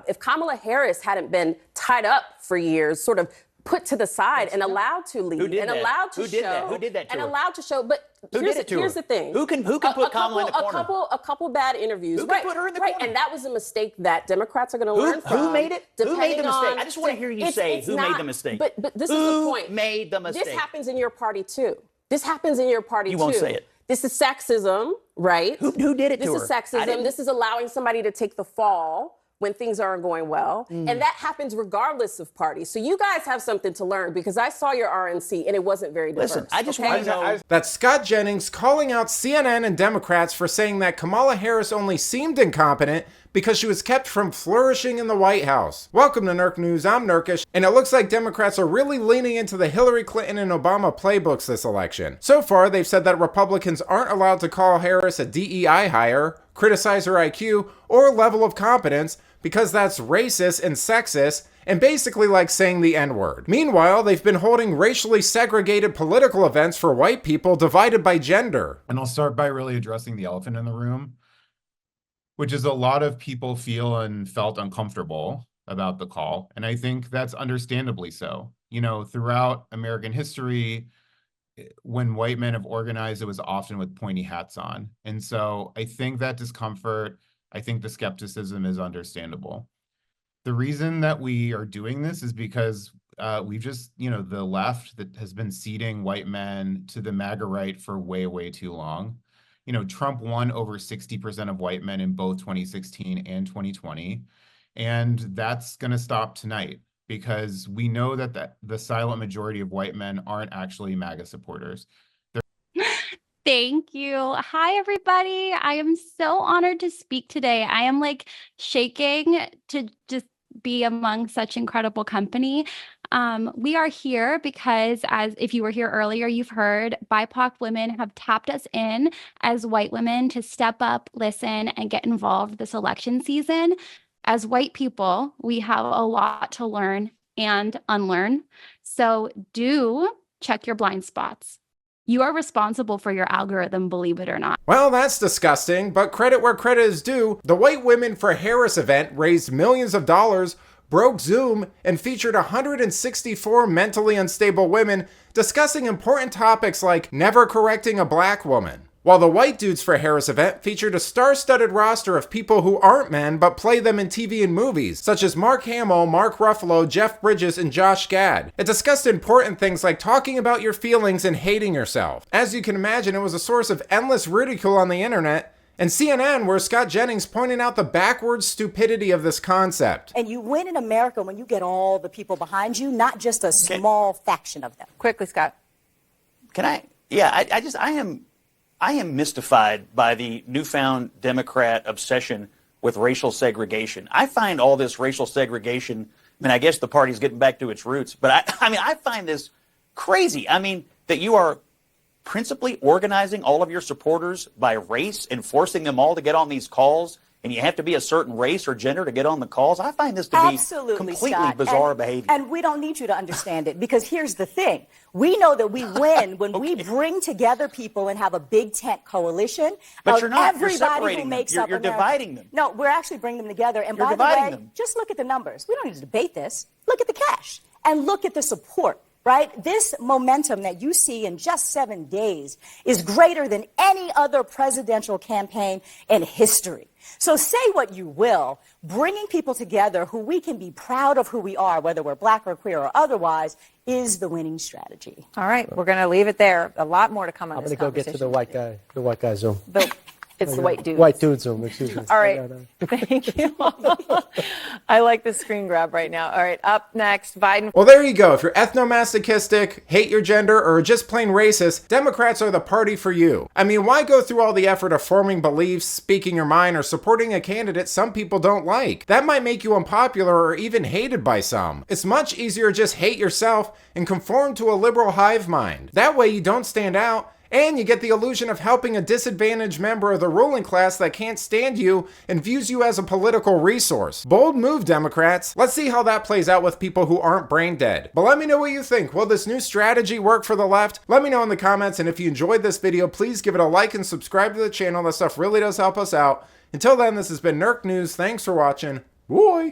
if Kamala Harris hadn't been tied up for years, sort of put to the side and allowed to lead and allowed to show. Who did that to and her? allowed to show. But here's the thing. Who can put Kamala in the corner? A couple bad interviews. Who can put her in the corner? And that was a mistake that Democrats are going to learn from. Who made it? Who made the mistake? I just want to hear you say who made the mistake. But this is the point. Who made the mistake? This happens in your party too. This happens in your party too. You won't say it. This is sexism, right? Who did it to her? This is sexism. This is allowing somebody to take the fall when things aren't going well. And that happens regardless of party. So you guys have something to learn, because I saw your RNC and it wasn't very diverse. Listen, I just want to know. That's Scott Jennings calling out CNN and Democrats for saying that Kamala Harris only seemed incompetent because she was kept from flourishing in the White House. Welcome to Nerk News, I'm Nerkish, and it looks like Democrats are really leaning into the Hillary Clinton and Obama playbooks this election. So far, they've said that Republicans aren't allowed to call Harris a DEI hire, criticize her IQ, or level of competence, because that's racist and sexist, and basically like saying the N-word. Meanwhile, they've been holding racially segregated political events for white people divided by gender. And I'll start by really addressing the elephant in the room, which is a lot of people feel and felt uncomfortable about the call. And I think that's understandably so. You know, throughout American history, when white men have organized, it was often with pointy hats on. And so I think that discomfort, I think the skepticism is understandable. The reason that we are doing this is because we've just, the left that has been ceding white men to the MAGA right for way, way too long. Trump won over 60% of white men in both 2016 and 2020. And that's going to stop tonight, because we know that the silent majority of white men aren't actually MAGA supporters. Thank you. Hi, everybody. I am so honored to speak today. I am shaking to just be among such incredible company. We are here because, as if you were here earlier, you've heard BIPOC women have tapped us in as white women to step up, listen, and get involved this election season. As white people, we have a lot to learn and unlearn. So do check your blind spots. You are responsible for your algorithm, believe it or not. Well, that's disgusting, but credit where credit is due. The White Women for Harris event raised millions of dollars, broke Zoom, and featured 164 mentally unstable women discussing important topics like never correcting a black woman. While the White Dudes for Harris event featured a star-studded roster of people who aren't men but play them in TV and movies, such as Mark Hamill, Mark Ruffalo, Jeff Bridges, and Josh Gad. It discussed important things like talking about your feelings and hating yourself. As you can imagine, it was a source of endless ridicule on the internet, and CNN, where Scott Jennings pointed out the backwards stupidity of this concept. And you win in America when you get all the people behind you, not just a small faction of them. Quickly, Scott. Can I? Yeah, I am mystified by the newfound Democrat obsession with racial segregation. I find all this racial segregation, I guess the party's getting back to its roots, but I find this crazy. That you are principally organizing all of your supporters by race and forcing them all to get on these calls, and you have to be a certain race or gender to get on the calls. I find this to be completely Scott. bizarre behavior. And we don't need you to understand it, because here's the thing. We know that we win when we bring together people and have a big tent coalition. But you're not. Everybody you're separating who makes them. up You're America. dividing them. No, we're actually bringing them together. And You're by the dividing way, them. just look at the numbers. We don't need to debate this. Look at the cash and look at the support. Right? This momentum that you see in just 7 days is greater than any other presidential campaign in history. So say what you will, bringing people together who we can be proud of who we are, whether we're black or queer or otherwise, is the winning strategy. All right, we're going to leave it there. A lot more to come on this conversation. I'm going to go get to the white guy Zoom. It's the white dude. White dude Zoom, excuse me. All right. Thank you. I like the screen grab right now. All right, up next, Biden. Well, there you go. If you're ethnomasochistic, hate your gender, or just plain racist, Democrats are the party for you. Why go through all the effort of forming beliefs, speaking your mind, or supporting a candidate some people don't like? That might make you unpopular or even hated by some. It's much easier to just hate yourself and conform to a liberal hive mind. That way you don't stand out, and you get the illusion of helping a disadvantaged member of the ruling class that can't stand you and views you as a political resource. Bold move, Democrats. Let's see how that plays out with people who aren't brain dead. But let me know what you think. Will this new strategy work for the left? Let me know in the comments, and if you enjoyed this video, please give it a like and subscribe to the channel. That stuff really does help us out. Until then, this has been Nerk News. Thanks for watching. Boy!